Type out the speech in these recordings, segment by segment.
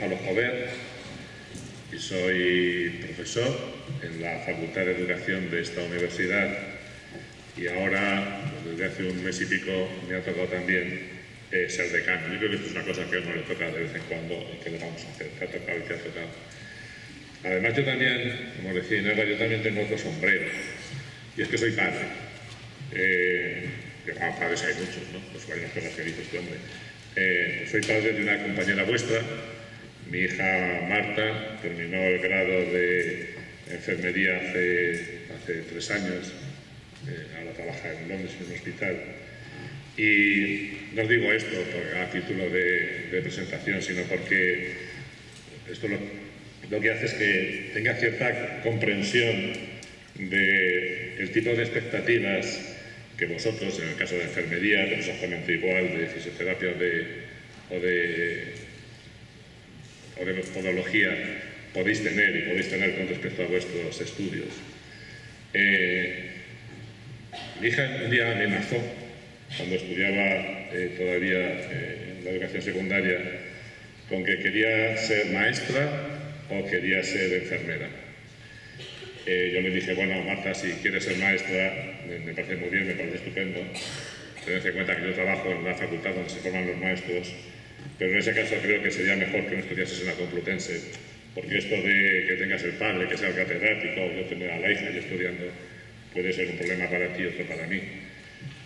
Gonzalo Jover y soy profesor en la Facultad de Educación de esta universidad y ahora, desde hace un mes y pico, me ha tocado también ser decano. Yo creo que esto es una cosa que a uno le toca de vez en cuando y que le vamos a hacer. Te ha tocado y te ha tocado. Además, yo también, como decía Inés, yo también tengo otro sombrero, y es que soy padre. Padres hay muchos, ¿no? Pues varias cosas que dice este hombre. Soy padre de una compañera vuestra. Mi hija Marta terminó el grado de enfermería hace 3 años. Ahora trabaja en Londres en un hospital. Y no os digo esto a título de presentación, sino porque esto lo que hace es que tenga cierta comprensión del tipo de expectativas que vosotros, en el caso de enfermería, pero exactamente igual, de fisioterapia o de podología, podéis tener con respecto a vuestros estudios. Mi hija un día me amenazó, cuando estudiaba todavía en la educación secundaria, con que quería ser maestra o quería ser enfermera. Yo le dije, bueno, Marta, si quieres ser maestra, me parece muy bien, me parece estupendo. Tened en cuenta que yo trabajo en la facultad donde se forman los maestros, pero en ese caso creo que sería mejor que no estudiases en la Complutense, porque esto de que tengas el padre, que sea el catedrático, o yo tener a la hija yo estudiando, puede ser un problema para ti, otro para mí.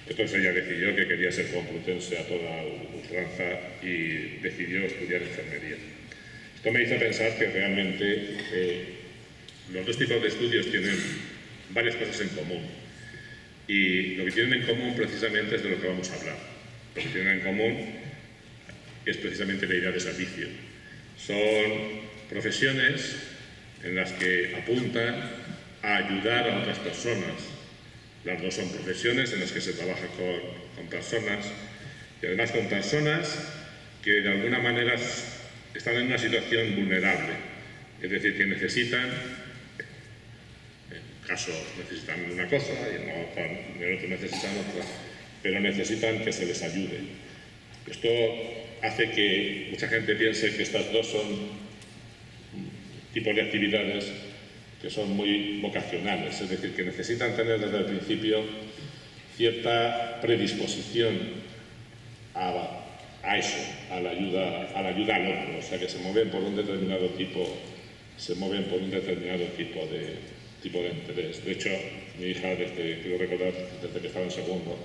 Entonces ella decidió que quería ser complutense a toda ultranza y decidió estudiar enfermería. Esto me hizo pensar que realmente los dos tipos de estudios tienen varias cosas en común. Y lo que tienen en común precisamente es de lo que vamos a hablar. Lo que tienen en común es precisamente la idea de servicio. Son profesiones en las que apuntan a ayudar a otras personas. Las dos son profesiones en las que se trabaja con personas y además con personas que de alguna manera están en una situación vulnerable, es decir, que necesitan, en un caso necesitan una cosa y en el otro necesitan otra, pero necesitan que se les ayude. Esto hace que mucha gente piense que estas dos son tipos de actividades que son muy vocacionales, es decir, que necesitan tener desde el principio cierta predisposición a eso, a la ayuda al otro, o sea, que se mueven por un determinado tipo, de interés. De hecho, mi hija, quiero recordar, desde que estaba en segundo,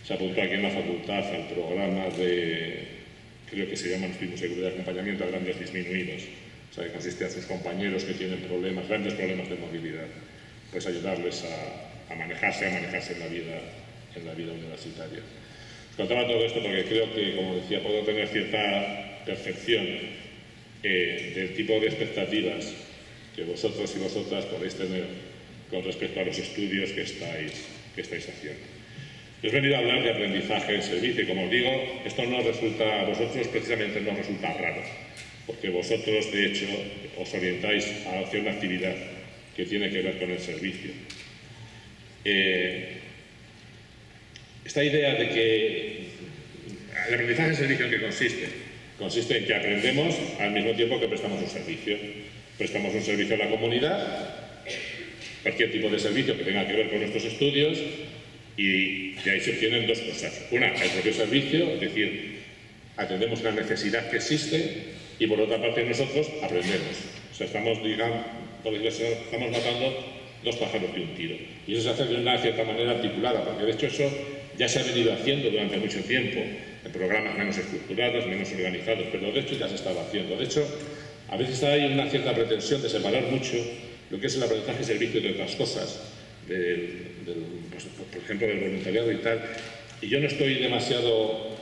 se apuntó aquí en la facultad al programa creo que se llama seguridad de acompañamiento a grandes disminuidos. O sea, que consiste en sus compañeros que tienen grandes problemas de movilidad, pues ayudarles a manejarse en la vida universitaria. Os contaba todo esto porque creo que, como decía, puedo tener cierta percepción del tipo de expectativas que vosotros y vosotras podéis tener con respecto a los estudios que estáis haciendo. Yo os he venido a hablar de aprendizaje en servicio y, como os digo, esto a vosotros precisamente no os resulta raro, porque vosotros, de hecho, os orientáis a hacer una actividad que tiene que ver con el servicio. Esta idea de que el aprendizaje en servicio, ¿en qué consiste? Consiste en que aprendemos al mismo tiempo que prestamos un servicio. Prestamos un servicio a la comunidad, cualquier tipo de servicio que tenga que ver con nuestros estudios, y de ahí se obtienen dos cosas. Una, el propio servicio, es decir, atendemos una necesidad que existe, y por otra parte nosotros aprendemos. O sea, estamos matando dos pájaros de un tiro. Y eso se hace de una cierta manera articulada, porque de hecho eso ya se ha venido haciendo durante mucho tiempo, en programas menos estructurados, menos organizados, pero de hecho ya se estaba haciendo. De hecho, a veces hay una cierta pretensión de separar mucho lo que es el aprendizaje y servicio de otras cosas, pues, por ejemplo, del voluntariado y tal. Y yo no estoy demasiado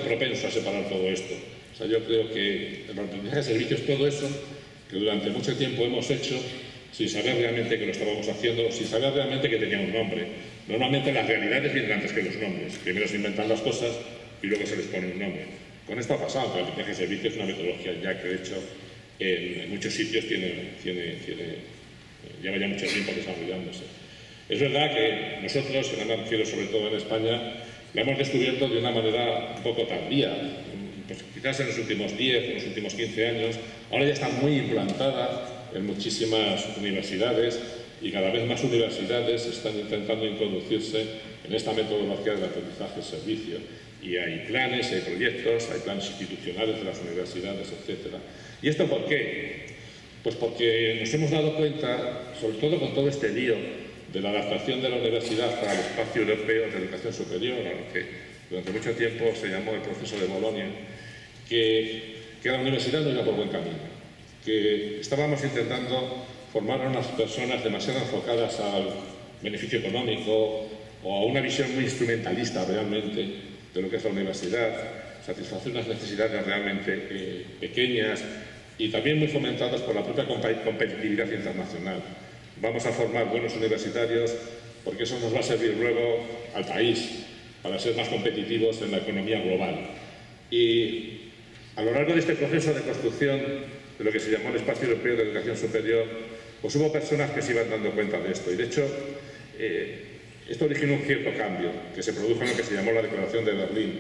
propenso a separar todo esto. O sea, yo creo que el aprendizaje de servicio es todo eso que durante mucho tiempo hemos hecho sin saber realmente que lo estábamos haciendo, sin saber realmente que tenía un nombre. Normalmente las realidades vienen antes que los nombres. Primero se inventan las cosas y luego se les pone un nombre. Con esto ha pasado, que el aprendizaje de servicio es una metodología ya que de hecho en muchos sitios lleva ya mucho tiempo desarrollándose. Es verdad que nosotros, en Andalucía, sobre todo en España, la hemos descubierto de una manera un poco tardía, pues, quizás quizás en los últimos 10, en los últimos 15 años, ahora ya está muy implantada en muchísimas universidades y cada vez más universidades están intentando introducirse en esta metodología del aprendizaje-servicio. Y hay planes, hay proyectos, hay planes institucionales de las universidades, etc. ¿Y esto por qué? Pues porque nos hemos dado cuenta, sobre todo con todo este lío de la adaptación de la universidad para el espacio europeo de educación superior, a lo que durante mucho tiempo se llamó el proceso de Bolonia, que la universidad no iba por buen camino, que estábamos intentando formar a unas personas demasiado enfocadas al beneficio económico o a una visión muy instrumentalista realmente de lo que es la universidad, satisfacer unas necesidades realmente pequeñas y también muy fomentadas por la propia competitividad internacional. Vamos a formar buenos universitarios porque eso nos va a servir luego al país para ser más competitivos en la economía global. Y a lo largo de este proceso de construcción de lo que se llamó el Espacio Europeo de Educación Superior, pues hubo personas que se iban dando cuenta de esto. Y de hecho, esto originó un cierto cambio que se produjo en lo que se llamó la Declaración de Berlín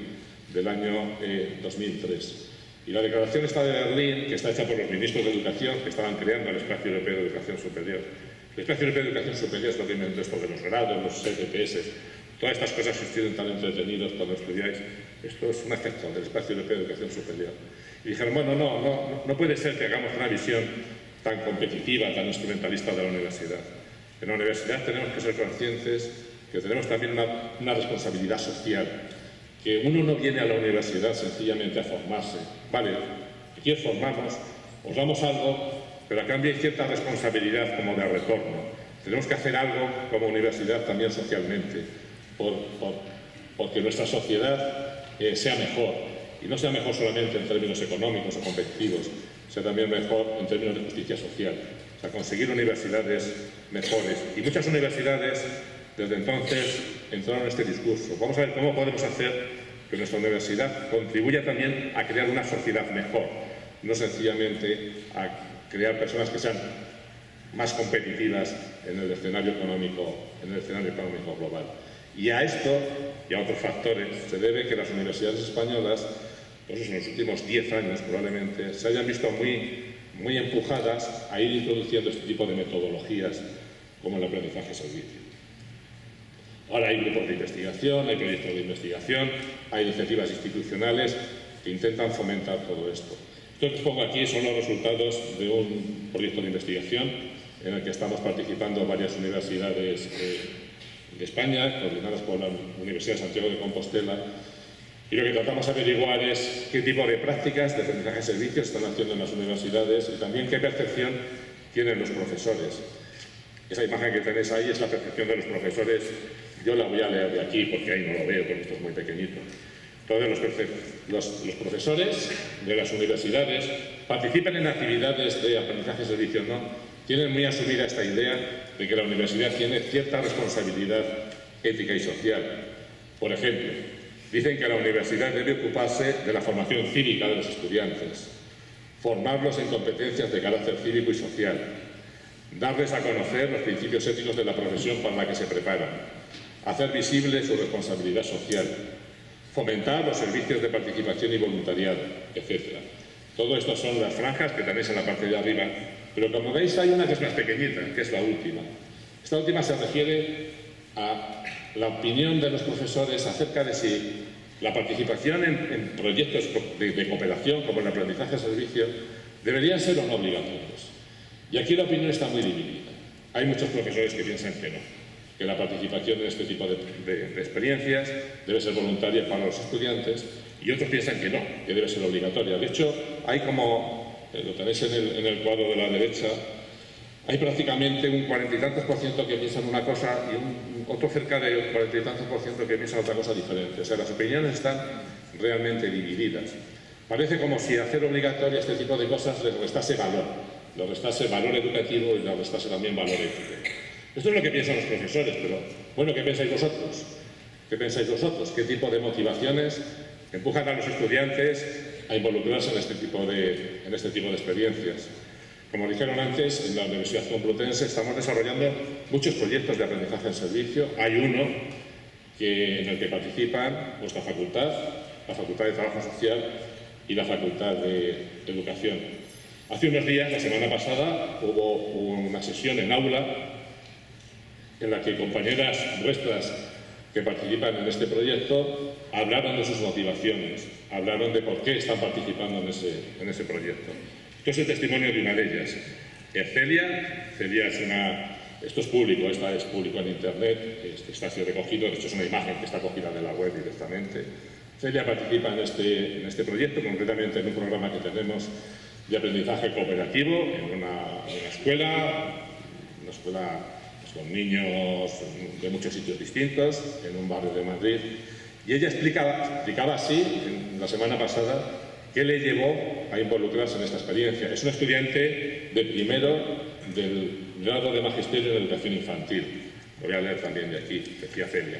del año 2003. Y la declaración esta de Berlín, que está hecha por los ministros de Educación que estaban creando el Espacio Europeo de Educación Superior. El Espacio Europeo de Educación Superior es lo que inventó esto de los grados, los ETPS, todas estas cosas que ustedes tan entretenidos cuando estudiáis. Esto es un efecto del Espacio Europeo de Educación Superior. Y dijeron, bueno, no puede ser que hagamos una visión tan competitiva, tan instrumentalista de la universidad. En la universidad tenemos que ser conscientes que tenemos también una responsabilidad social, que uno no viene a la universidad sencillamente a formarse. Vale, aquí os formamos, os damos algo, pero a cambio hay cierta responsabilidad como de retorno. Tenemos que hacer algo como universidad también socialmente, porque nuestra sociedad sea mejor, y no sea mejor solamente en términos económicos o competitivos, sea también mejor en términos de justicia social. O sea, conseguir universidades mejores. Y muchas universidades desde entonces entraron en este discurso. Vamos a ver cómo podemos hacer que nuestra universidad contribuya también a crear una sociedad mejor, no sencillamente a crear personas que sean más competitivas en el escenario económico global. Y a esto y a otros factores se debe que las universidades españolas, pues en los últimos 10 años probablemente, se hayan visto muy empujadas a ir introduciendo este tipo de metodologías como el aprendizaje-servicio. Ahora hay grupos de investigación, hay proyectos de investigación, hay iniciativas institucionales que intentan fomentar todo esto. Esto que os pongo aquí son los resultados de un proyecto de investigación en el que estamos participando varias universidades de España, coordinadas por la Universidad de Santiago de Compostela, y lo que tratamos de averiguar es qué tipo de prácticas de aprendizaje-servicio están haciendo en las universidades y también qué percepción tienen los profesores. Esa imagen que tenéis ahí es la percepción de los profesores. Yo la voy a leer de aquí porque ahí no lo veo, porque esto es muy pequeñito. Entonces, los profesores de las universidades participan en actividades de aprendizaje-servicio, ¿no? Tienen muy asumida esta idea de que la universidad tiene cierta responsabilidad ética y social. Por ejemplo, dicen que la universidad debe ocuparse de la formación cívica de los estudiantes, formarlos en competencias de carácter cívico y social, darles a conocer los principios éticos de la profesión para la que se preparan, hacer visible su responsabilidad social, fomentar los servicios de participación y voluntariado, etc. Todo esto son las franjas que tenéis en la parte de arriba, pero como veis hay una que es más pequeñita, que es la última. Esta última se refiere a la opinión de los profesores acerca de si la participación en proyectos de cooperación, como el aprendizaje-servicio, deberían ser o no obligatorios. Y aquí la opinión está muy dividida. Hay muchos profesores que piensan que no, que la participación en este tipo de experiencias debe ser voluntaria para los estudiantes, y otros piensan que no, que debe ser obligatoria. De hecho, hay como, lo tenéis en el cuadro de la derecha, hay prácticamente un 40 y tantos % que piensan una cosa y otro cerca de 40 y tantos % que piensan otra cosa diferente. O sea, las opiniones están realmente divididas. Parece como si hacer obligatoria este tipo de cosas les restase valor educativo y les restase también valor ético. Esto es lo que piensan los profesores, pero bueno, ¿qué pensáis vosotros? ¿Qué pensáis vosotros? ¿Qué tipo de motivaciones empujan a los estudiantes a involucrarse en este tipo de experiencias? Como dijeron antes, en la Universidad Complutense estamos desarrollando muchos proyectos de aprendizaje en servicio. Hay uno en el que participan nuestra facultad, la Facultad de Trabajo Social, y la Facultad de Educación. Hace unos días, la semana pasada, hubo una sesión en aula en la que compañeras nuestras que participan en este proyecto hablaron de sus motivaciones, hablaron de por qué están participando en ese proyecto. Esto es el testimonio de una de ellas. Celia es esto es público, esta es público en Internet, está así recogido, esto es una imagen que está cogida de la web directamente. Celia participa en este proyecto, concretamente en un programa que tenemos de aprendizaje cooperativo en una escuela pues, con niños de muchos sitios distintos, en un barrio de Madrid. Y ella explicaba así, la semana pasada, qué le llevó a involucrarse en esta experiencia. Es una estudiante de primero del grado de Magisterio en Educación Infantil. Lo voy a leer también de aquí, decía Celia.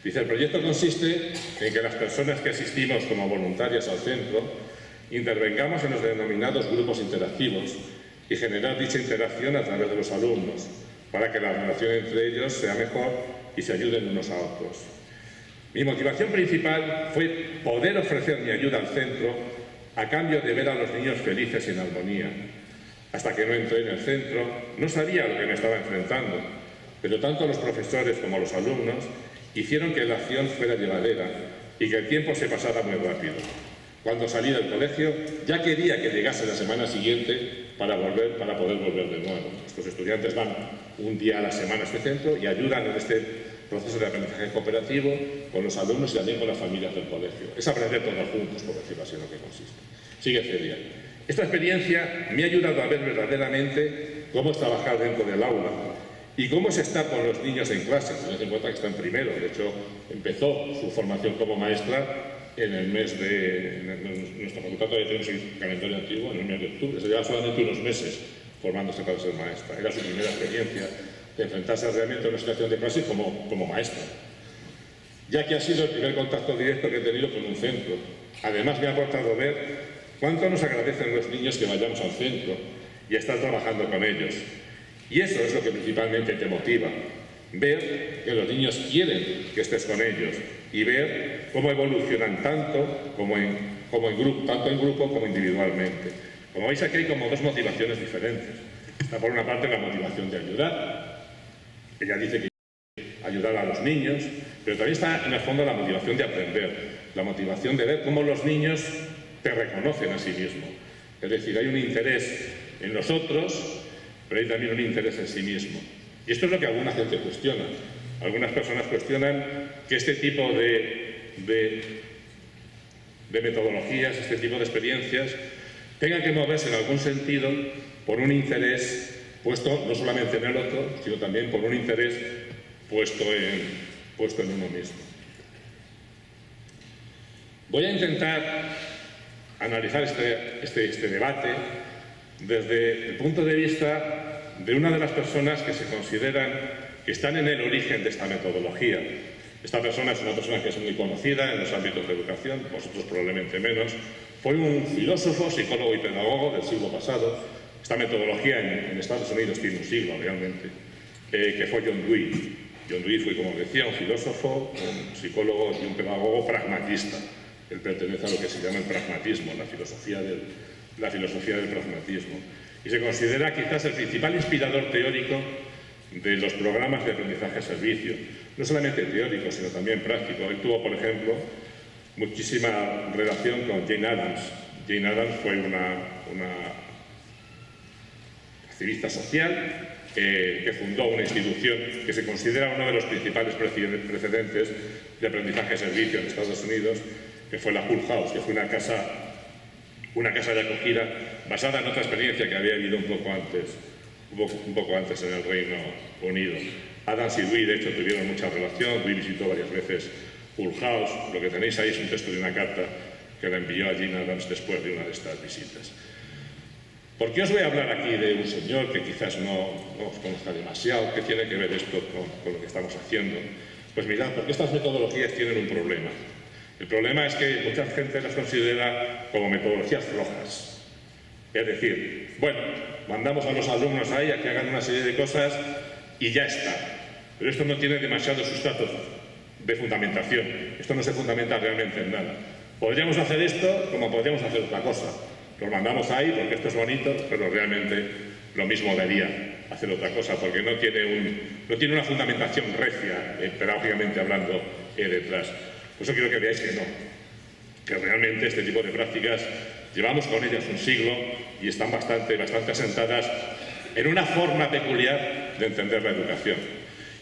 Dice, el proyecto consiste en que las personas que asistimos como voluntarias al centro intervengamos en los denominados grupos interactivos y generar dicha interacción a través de los alumnos, para que la relación entre ellos sea mejor y se ayuden unos a otros. Mi motivación principal fue poder ofrecer mi ayuda al centro a cambio de ver a los niños felices y en armonía. Hasta que no entré en el centro, no sabía a lo que me estaba enfrentando, pero tanto los profesores como los alumnos hicieron que la acción fuera llevadera y que el tiempo se pasara muy rápido. Cuando salí del colegio, ya quería que llegase la semana siguiente para poder volver de nuevo. Estos estudiantes van un día a la semana a este centro y ayudan en este proceso de aprendizaje cooperativo con los alumnos y también con las familias del colegio. Es aprender todos juntos, por decirlo así, en lo que consiste. Sigue Celia. Esta experiencia me ha ayudado a ver verdaderamente cómo es trabajar dentro del aula y cómo es estar con los niños en clase. Tened en cuenta que está en primero. De hecho, empezó su formación como maestra en el mes de... nuestra facultad todavía tenemos el calendario antiguo, en el mes de octubre. Se lleva solamente unos meses formándose para ser maestra. Era su primera experiencia de enfrentarse realmente a una situación de clase como maestra, ya que ha sido el primer contacto directo que he tenido con un centro. Además, me ha aportado ver cuánto nos agradecen los niños que vayamos al centro y estar trabajando con ellos. Y eso es lo que principalmente te motiva, ver que los niños quieren que estés con ellos y ver cómo evolucionan tanto en grupo como individualmente. Como veis, aquí hay como dos motivaciones diferentes. Está por una parte la motivación de ayudar. Ella dice que ayudar a los niños, pero también está en el fondo la motivación de aprender, la motivación de ver cómo los niños te reconocen a sí mismos. Es decir, hay un interés en los otros, pero hay también un interés en sí mismo. Y esto es lo que alguna gente cuestiona. Algunas personas cuestionan que este tipo de metodologías, este tipo de experiencias, tengan que moverse en algún sentido por un interés puesto no solamente en el otro, sino también por un interés puesto en uno mismo. Voy a intentar analizar este debate desde el punto de vista de una de las personas que se consideran que están en el origen de esta metodología. Esta persona es una persona que es muy conocida en los ámbitos de educación, vosotros probablemente menos. Fue un filósofo, psicólogo y pedagogo del siglo pasado. Esta metodología en Estados Unidos tiene un siglo realmente, que fue John Dewey. John Dewey fue, como decía, un filósofo, un psicólogo y un pedagogo pragmatista. Él pertenece a lo que se llama el pragmatismo, la filosofía del pragmatismo. Y se considera quizás el principal inspirador teórico de los programas de aprendizaje-servicio. No solamente teórico, sino también práctico. Él tuvo, por ejemplo, muchísima relación con Jane Addams. Jane Addams fue una activista social que fundó una institución que se considera uno de los principales precedentes de aprendizaje-servicio en Estados Unidos, que fue la Hull House, que fue una casa de acogida basada en otra experiencia que había habido un poco antes en el Reino Unido. Addams y Dewey, de hecho, tuvieron mucha relación. Dewey visitó varias veces Hull House. Lo que tenéis ahí es un texto de una carta que le envió a Jane Addams después de una de estas visitas. ¿Por qué os voy a hablar aquí de un señor que quizás no os conozca demasiado? ¿Qué tiene que ver esto con lo que estamos haciendo? Pues mirad, porque estas metodologías tienen un problema. El problema es que mucha gente las considera como metodologías flojas. Es decir, bueno, mandamos a los alumnos ahí a que hagan una serie de cosas y ya está. Pero esto no tiene demasiado sustrato de fundamentación. Esto no se fundamenta realmente en nada. Podríamos hacer esto como podríamos hacer otra cosa. Los mandamos ahí porque esto es bonito, pero realmente lo mismo daría hacer otra cosa, porque no tiene una fundamentación recia, pedagógicamente hablando, detrás. Por eso quiero que veáis que realmente este tipo de prácticas llevamos con ellas un siglo y están bastante asentadas en una forma peculiar de entender la educación.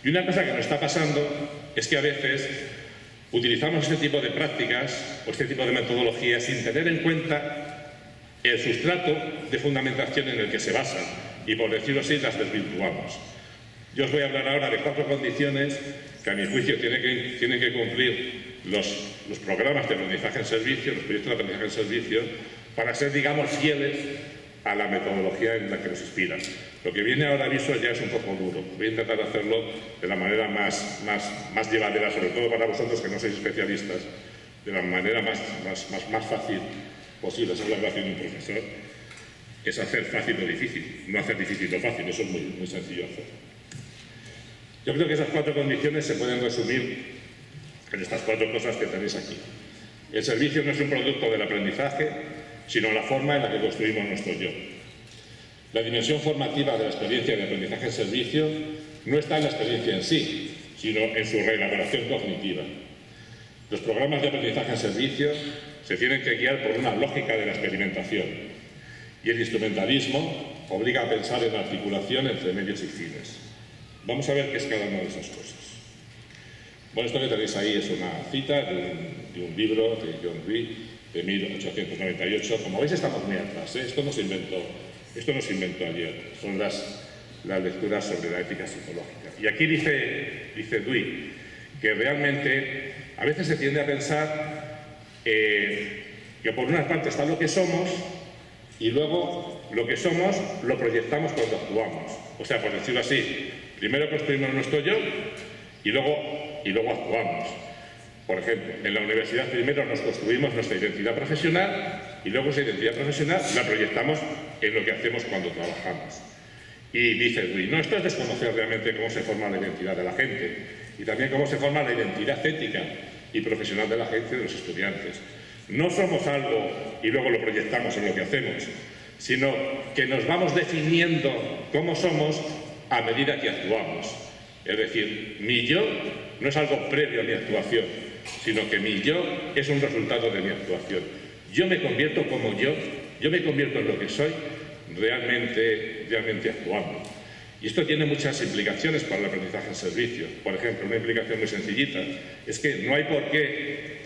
Y una cosa que nos está pasando es que a veces utilizamos este tipo de prácticas o este tipo de metodologías sin tener en cuenta el sustrato de fundamentación en el que se basan y, por decirlo así, las desvirtuamos. Yo os voy a hablar ahora de 4 condiciones que, a mi juicio, tienen que cumplir los programas de aprendizaje en servicio, los proyectos de aprendizaje en servicio, para ser, digamos, fieles a la metodología en la que nos inspiran. Lo que viene ahora aviso ya es un poco duro. Voy a intentar hacerlo de la manera más llevadera, sobre todo para vosotros que no sois especialistas, de la manera más fácil posible. Esa es la relación de un profesor. Es hacer fácil o difícil, no hacer difícil o fácil. Eso es muy sencillo hacer. Yo creo que esas 4 condiciones se pueden resumir en estas 4 cosas que tenéis aquí. El servicio no es un producto del aprendizaje, sino la forma en la que construimos nuestro yo. La dimensión formativa de la experiencia de aprendizaje en servicio no está en la experiencia en sí, sino en su reelaboración cognitiva. Los programas de aprendizaje en servicio se tienen que guiar por una lógica de la experimentación, y el instrumentalismo obliga a pensar en la articulación entre medios y fines. Vamos a ver qué es cada una de esas cosas. Bueno, esto que tenéis ahí es una cita de un libro de John Dewey de 1898. Como veis, estamos muy atrás, ¿eh? Esto no se inventó ayer. Son las lecturas sobre la ética psicológica. Y aquí dice Dewey que realmente a veces se tiende a pensar que por una parte está lo que somos y luego lo que somos lo proyectamos cuando actuamos. O sea, por decirlo así, primero construimos nuestro yo y luego actuamos. Por ejemplo, en la universidad primero nos construimos nuestra identidad profesional y luego esa identidad profesional la proyectamos en lo que hacemos cuando trabajamos. Y dice Dewey, no, esto es desconocer realmente cómo se forma la identidad de la gente y también cómo se forma la identidad ética y profesional de la gente, de los estudiantes. No somos algo y luego lo proyectamos en lo que hacemos, sino que nos vamos definiendo cómo somos a medida que actuamos. Es decir, mi yo no es algo previo a mi actuación, sino que mi yo es un resultado de mi actuación. Yo me convierto como yo me convierto en lo que soy realmente actuando. Y esto tiene muchas implicaciones para el aprendizaje en servicio. Por ejemplo, una implicación muy sencillita es que no hay por qué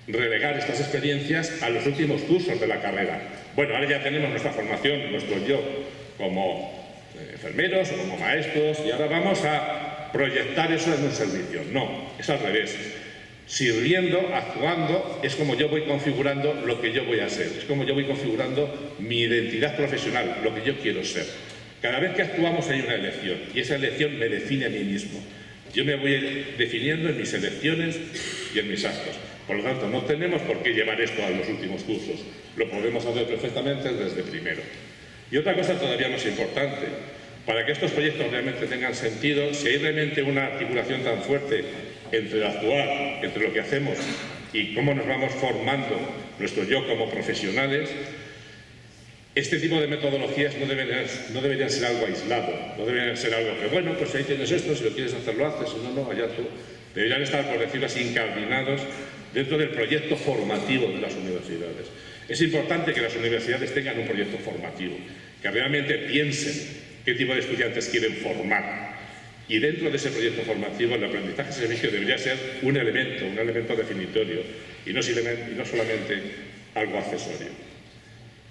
relegar estas experiencias a los últimos cursos de la carrera. Bueno, ahora ya tenemos nuestra formación, nuestro yo como enfermeros o como maestros y ahora vamos a proyectar eso en un servicio. No, es al revés. Sirviendo, actuando, es como yo voy configurando lo que yo voy a ser, es como yo voy configurando mi identidad profesional, lo que yo quiero ser. Cada vez que actuamos hay una elección y esa elección me define a mí mismo. Yo me voy definiendo en mis elecciones y en mis actos. Por lo tanto, no tenemos por qué llevar esto a los últimos cursos, lo podemos hacer perfectamente desde primero. Y otra cosa todavía más importante, para que estos proyectos realmente tengan sentido, si hay realmente una articulación tan fuerte entre el actuar, entre lo que hacemos y cómo nos vamos formando nuestro yo como profesionales, este tipo de metodologías no deberían ser algo aislado, no deberían ser algo que, bueno, pues ahí tienes esto, si lo quieres hacer lo haces, si no, no, allá tú. Deberían estar, por decirlo así, incardinados dentro del proyecto formativo de las universidades. Es importante que las universidades tengan un proyecto formativo, que realmente piensen qué tipo de estudiantes quieren formar. Y dentro de ese proyecto formativo, el aprendizaje de servicio debería ser un elemento definitorio y no solamente algo accesorio.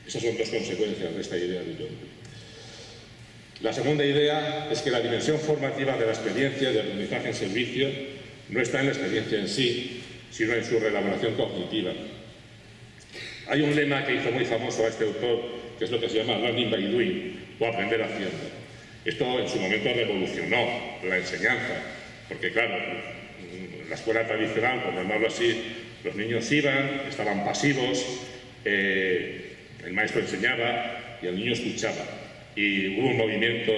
Esas son 2 consecuencias de esta idea de John Dewey. La segunda idea es que la dimensión formativa de la experiencia de aprendizaje en servicio no está en la experiencia en sí, sino en su reelaboración cognitiva. Hay un lema que hizo muy famoso a este autor, que es lo que se llama learning by doing, o aprender haciendo. Esto en su momento revolucionó la enseñanza, porque claro, en la escuela tradicional, por llamarlo así, los niños iban, estaban pasivos, el maestro enseñaba y el niño escuchaba. Y hubo un movimiento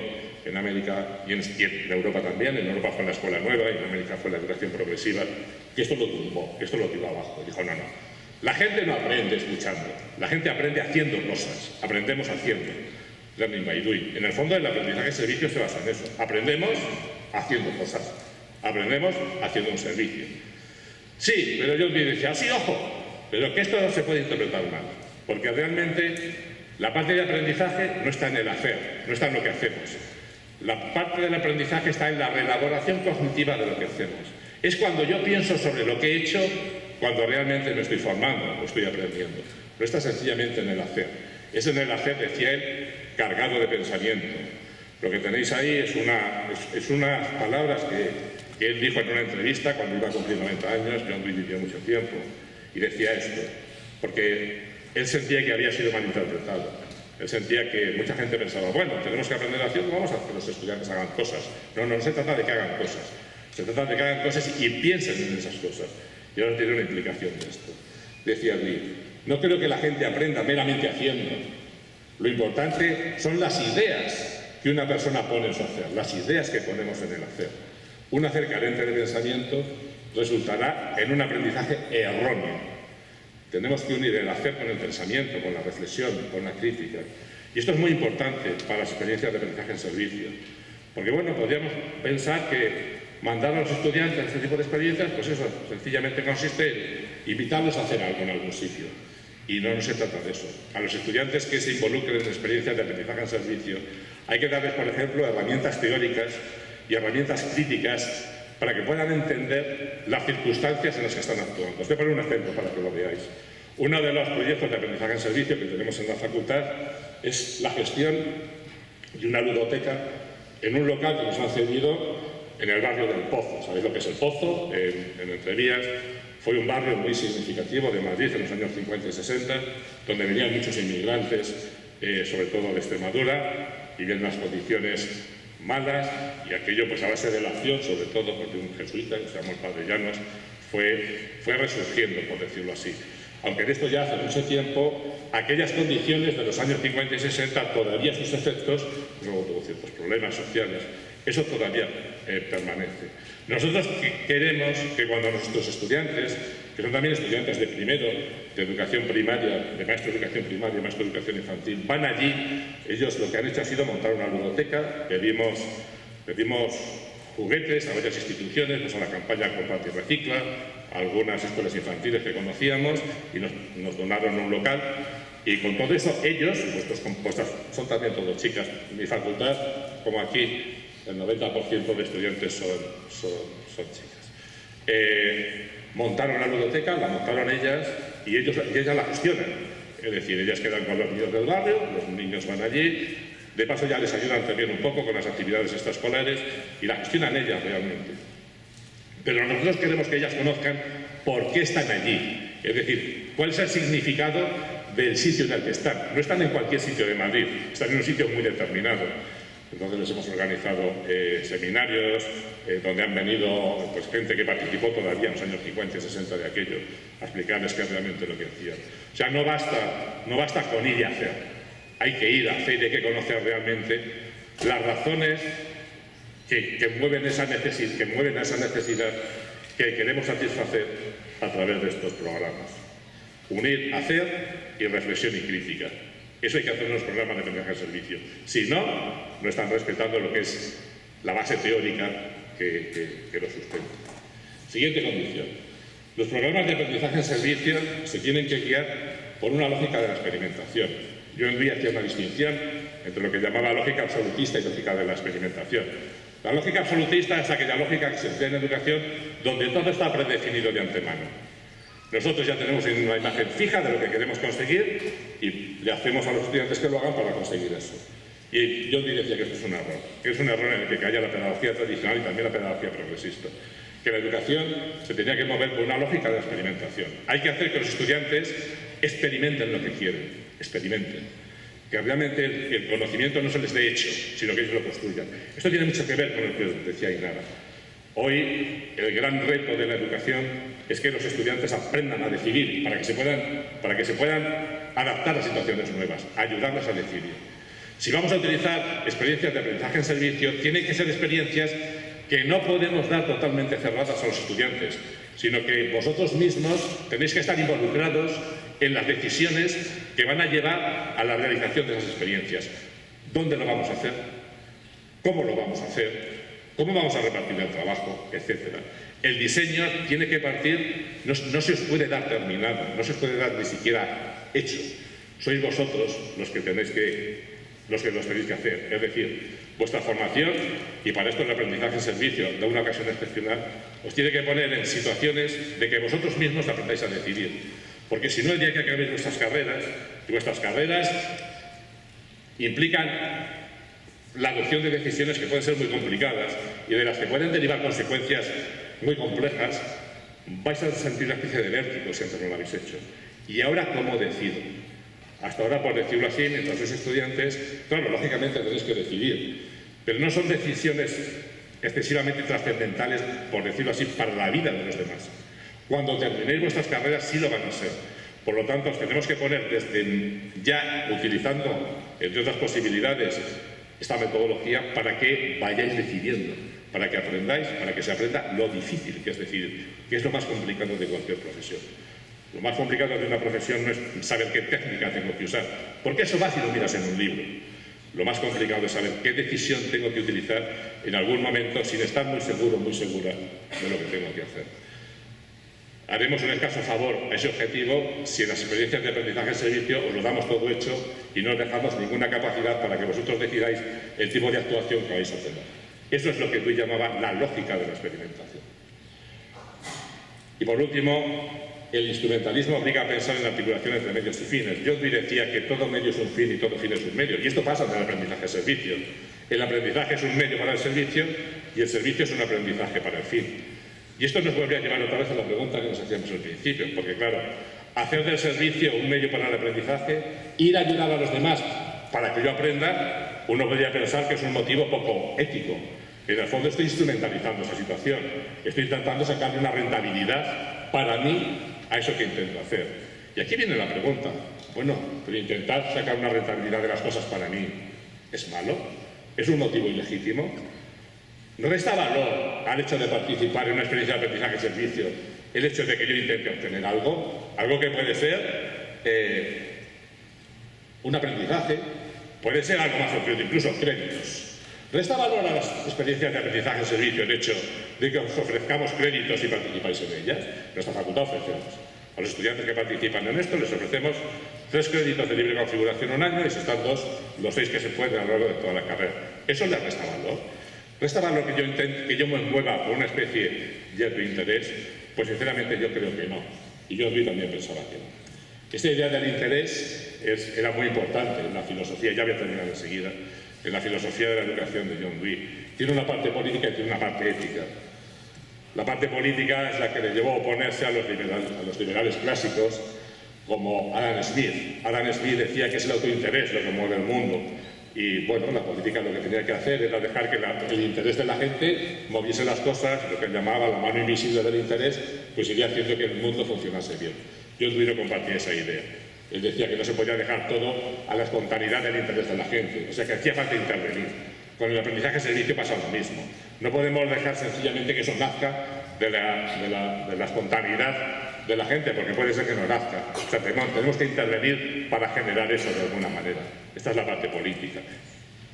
en América y en Europa también. En Europa fue la escuela nueva y en América fue la educación progresiva, que esto lo tumbó, que esto lo tiró abajo. Dijo, no, La gente no aprende escuchando, la gente aprende haciendo cosas, aprendemos haciendo. Learning by doing. En el fondo, el aprendizaje de servicio se basa en eso. Aprendemos haciendo cosas, aprendemos haciendo un servicio. Sí, pero yo me decía, sí, ojo, pero que esto se puede interpretar mal, porque realmente la parte de aprendizaje no está en el hacer, no está en lo que hacemos. La parte del aprendizaje está en la reelaboración cognitiva de lo que hacemos. Es cuando yo pienso sobre lo que he hecho, cuando realmente me estoy formando o estoy aprendiendo. No está sencillamente en el hacer. Es en el hacer, decía él, cargado de pensamiento. Lo que tenéis ahí es unas palabras que él dijo en una entrevista cuando iba a cumplir 90 años, John Dewey vivió mucho tiempo, y decía esto, porque él sentía que había sido malinterpretado. Él sentía que mucha gente pensaba, bueno, tenemos que aprender haciendo, vamos a hacer que los estudiantes hagan cosas. No se trata de que hagan cosas, se trata de que hagan cosas y piensen en esas cosas. Y ahora tiene una implicación de esto. Decía Dewey, no creo que la gente aprenda meramente haciendo. Lo importante son las ideas que una persona pone en su hacer, las ideas que ponemos en el hacer. Un hacer carente de pensamiento resultará en un aprendizaje erróneo. Tenemos que unir el hacer con el pensamiento, con la reflexión, con la crítica. Y esto es muy importante para las experiencias de aprendizaje en servicio. Porque, bueno, podríamos pensar que mandar a los estudiantes a este tipo de experiencias, pues eso, sencillamente consiste en invitarlos a hacer algo en algún sitio. Y no se trata de eso. A los estudiantes que se involucren en experiencias de aprendizaje en servicio, hay que darles, por ejemplo, herramientas teóricas y herramientas críticas para que puedan entender las circunstancias en las que están actuando. Os voy a poner un ejemplo para que lo veáis. Uno de los proyectos de aprendizaje en servicio que tenemos en la facultad es la gestión de una ludoteca en un local que nos han cedido en el barrio del Pozo. ¿Sabéis lo que es el Pozo? En Entrevías. Fue un barrio muy significativo de Madrid en los años 50 y 60, donde venían muchos inmigrantes, sobre todo de Extremadura, y en unas condiciones malas, y aquello pues a base de la acción, sobre todo porque un jesuita, que se llama el Padre Llanos, fue resurgiendo, por decirlo así. Aunque de esto ya hace mucho tiempo, aquellas condiciones de los años 50 y 60, todavía sus efectos, luego tuvo ciertos problemas sociales, eso todavía permanece. Nosotros queremos que cuando nuestros estudiantes, que son también estudiantes de primero, de educación primaria, de maestro de educación primaria, maestro de educación infantil, van allí, ellos lo que han hecho ha sido montar una ludoteca, pedimos juguetes a varias instituciones, pues a la campaña Comparte y Recicla, a algunas escuelas infantiles que conocíamos, y nos donaron un local. Y con todo eso, ellos, vuestros compuestos, son también todos chicas, en mi facultad, como aquí, el 90% de estudiantes son chicas. Montaron la ludoteca, la montaron ellas y ellas la gestionan. Es decir, ellas quedan con los niños del barrio, los niños van allí, de paso ya les ayudan también un poco con las actividades extraescolares y la gestionan ellas realmente. Pero nosotros queremos que ellas conozcan por qué están allí, es decir, cuál es el significado del sitio en el que están. No están en cualquier sitio de Madrid, están en un sitio muy determinado. Entonces les hemos organizado seminarios donde han venido pues, gente que participó todavía en los años 50 y 60 de aquello a explicarles qué es realmente lo que hacían. O sea, no basta con ir y hacer. Hay que ir a hacer y hay que conocer realmente las razones que mueven esa necesidad que queremos satisfacer a través de estos programas. Unir, hacer y reflexión y crítica. Eso hay que hacer en los programas de aprendizaje de servicio. Si no, no están respetando lo que es la base teórica que lo sustenta. Siguiente condición. Los programas de aprendizaje en servicio se tienen que guiar por una lógica de la experimentación. Yo en día hacía una distinción entre lo que llamaba lógica absolutista y lógica de la experimentación. La lógica absolutista es aquella lógica que se emplea en educación donde todo está predefinido de antemano. Nosotros ya tenemos una imagen fija de lo que queremos conseguir y le hacemos a los estudiantes que lo hagan para conseguir eso. Y yo decía que esto es un error, que es un error en el que caiga la pedagogía tradicional y también la pedagogía progresista. Que la educación se tenía que mover por una lógica de experimentación. Hay que hacer que los estudiantes experimenten lo que quieren, experimenten. Que realmente el conocimiento no se les dé hecho, sino que ellos lo construyan. Esto tiene mucho que ver con lo que decía Ainara. Hoy el gran reto de la educación es que los estudiantes aprendan a decidir para que se puedan adaptar a situaciones nuevas, ayudarles a decidir. Si vamos a utilizar experiencias de aprendizaje en servicio, tienen que ser experiencias que no podemos dar totalmente cerradas a los estudiantes, sino que vosotros mismos tenéis que estar involucrados en las decisiones que van a llevar a la realización de esas experiencias. ¿Dónde lo vamos a hacer? ¿Cómo lo vamos a hacer? ¿Cómo vamos a repartir el trabajo? Etcétera. El diseño tiene que partir, no se os puede dar terminado, no se os puede dar ni siquiera hecho. Sois vosotros los que los tenéis que hacer. Es decir, vuestra formación, y para esto el aprendizaje en servicio da una ocasión excepcional, os tiene que poner en situaciones de que vosotros mismos aprendáis a decidir. Porque si no, el día que acabéis vuestras carreras implican la adopción de decisiones que pueden ser muy complicadas y de las que pueden derivar consecuencias muy complejas, vais a sentir una especie de vértigo si antes no lo habéis hecho. ¿Y ahora cómo decido? Hasta ahora, por decirlo así, mientras sois estudiantes, claro, lógicamente tenéis que decidir, pero no son decisiones excesivamente trascendentales, por decirlo así, para la vida de los demás. Cuando terminéis vuestras carreras sí lo van a ser. Por lo tanto, os tenemos que poner desde ya, utilizando, entre otras posibilidades, esta metodología para que vayáis decidiendo, para que aprendáis, para que se aprenda lo difícil que es decidir, que es lo más complicado de cualquier profesión. Lo más complicado de una profesión no es saber qué técnica tengo que usar, porque eso va si lo miras en un libro. Lo más complicado es saber qué decisión tengo que utilizar en algún momento sin estar muy seguro, muy segura de lo que tengo que hacer. Haremos un escaso favor a ese objetivo si en las experiencias de aprendizaje en servicio os lo damos todo hecho y no os dejamos ninguna capacidad para que vosotros decidáis el tipo de actuación que vais a tener. Eso es lo que tú llamabas la lógica de la experimentación. Y por último, el instrumentalismo obliga a pensar en articulación entre medios y fines. John Dewey decía que todo medio es un fin y todo fin es un medio. Y esto pasa en el aprendizaje en servicio. El aprendizaje es un medio para el servicio y el servicio es un aprendizaje para el fin. Y esto nos vuelve a llevar otra vez a la pregunta que nos hacíamos al principio, porque claro, hacer del servicio un medio para el aprendizaje, ir a ayudar a los demás para que yo aprenda, uno podría pensar que es un motivo poco ético. En el fondo estoy instrumentalizando esa situación, estoy intentando sacarle una rentabilidad para mí a eso que intento hacer. Y aquí viene la pregunta, bueno, pero intentar sacar una rentabilidad de las cosas para mí, ¿es malo? ¿Es un motivo ilegítimo? ¿No resta valor al hecho de participar en una experiencia de aprendizaje y servicio el hecho de que yo intente obtener algo? Algo que puede ser un aprendizaje, puede ser algo más concreto, incluso créditos. ¿Resta valor a las experiencias de aprendizaje y servicio el hecho de que os ofrezcamos créditos y participáis en ellas? Nuestra facultad ofrecemos. A los estudiantes que participan en esto les ofrecemos 3 créditos de libre configuración un año y si están los 6 que se pueden a lo largo de toda la carrera. ¿Eso les resta valor? ¿Resta valor que yo me mueva por una especie de interés? Pues sinceramente yo creo que no. Y yo también pensaba que no. Esta idea del interés era muy importante en la filosofía, ya voy a terminar enseguida, en la filosofía de la educación de John Dewey. Tiene una parte política y tiene una parte ética. La parte política es la que le llevó a oponerse a los liberales clásicos como Adam Smith. Adam Smith decía que es el autointerés lo que mueve el mundo. Y bueno, la política lo que tenía que hacer era dejar que el interés de la gente moviese las cosas, lo que él llamaba la mano invisible del interés, pues iría haciendo que el mundo funcionase bien. Yo no compartía esa idea. Él decía que no se podía dejar todo a la espontaneidad del interés de la gente, o sea que hacía falta intervenir. Con el aprendizaje de servicio pasa lo mismo. No podemos dejar sencillamente que eso nazca de la espontaneidad de la gente, porque puede ser que no nazca. O sea, tenemos que intervenir para generar eso de alguna manera. Esta es la parte política.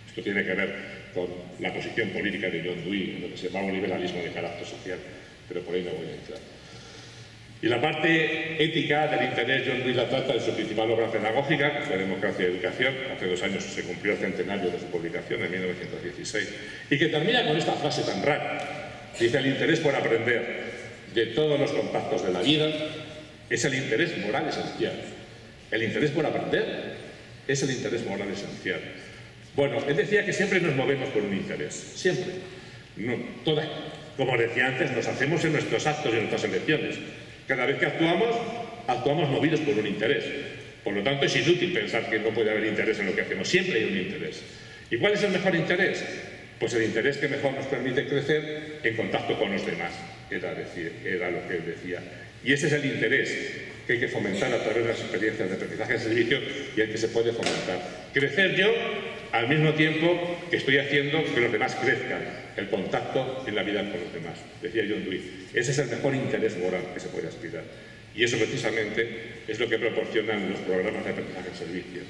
Esto tiene que ver con la posición política de John Dewey, lo que se llama un liberalismo de carácter social, pero por ahí no voy a entrar. Y la parte ética del interés, John Dewey la trata de su principal obra pedagógica, que fue Democracia y Educación. Hace 2 años se cumplió el centenario de su publicación, en 1916, y que termina con esta frase tan rara. Dice: el interés por aprender de todos los contactos de la vida es el interés moral esencial. El interés por aprender es el interés moral esencial. Bueno, él decía que siempre nos movemos por un interés, siempre. No, como decía antes, nos hacemos en nuestros actos y en nuestras elecciones. Cada vez que actuamos movidos por un interés. Por lo tanto, es inútil pensar que no puede haber interés en lo que hacemos. Siempre hay un interés. ¿Y cuál es el mejor interés? Pues el interés que mejor nos permite crecer en contacto con los demás, era lo que él decía. Y ese es el interés que hay que fomentar a través de las experiencias de aprendizaje de servicio y el que se puede fomentar. Crecer yo al mismo tiempo que estoy haciendo que los demás crezcan, el contacto en la vida con los demás. Decía John Dewey, ese es el mejor interés moral que se puede aspirar. Y eso precisamente es lo que proporcionan los programas de aprendizaje en servicio.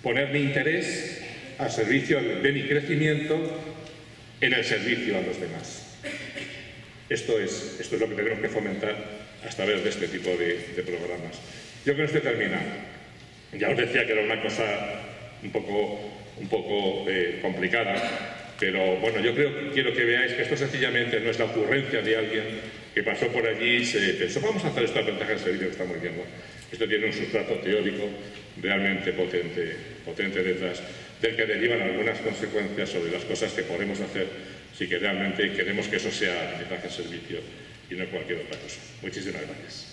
Poner mi interés al servicio de mi crecimiento en el servicio a los demás. Esto es lo que tenemos que fomentar a través de este tipo de programas. Yo creo que estoy terminando. Ya os decía que era una cosa un poco complicada, pero bueno, yo quiero que veáis que esto sencillamente no es la ocurrencia de alguien que pasó por allí y se pensó, vamos a hacer esto de aprendizaje en servicio, que está muy bien, ¿no? Esto tiene un sustrato teórico realmente potente detrás, del que derivan algunas consecuencias sobre las cosas que podemos hacer si que realmente queremos que eso sea aprendizaje en servicio y no cualquier otra cosa. Muchísimas gracias.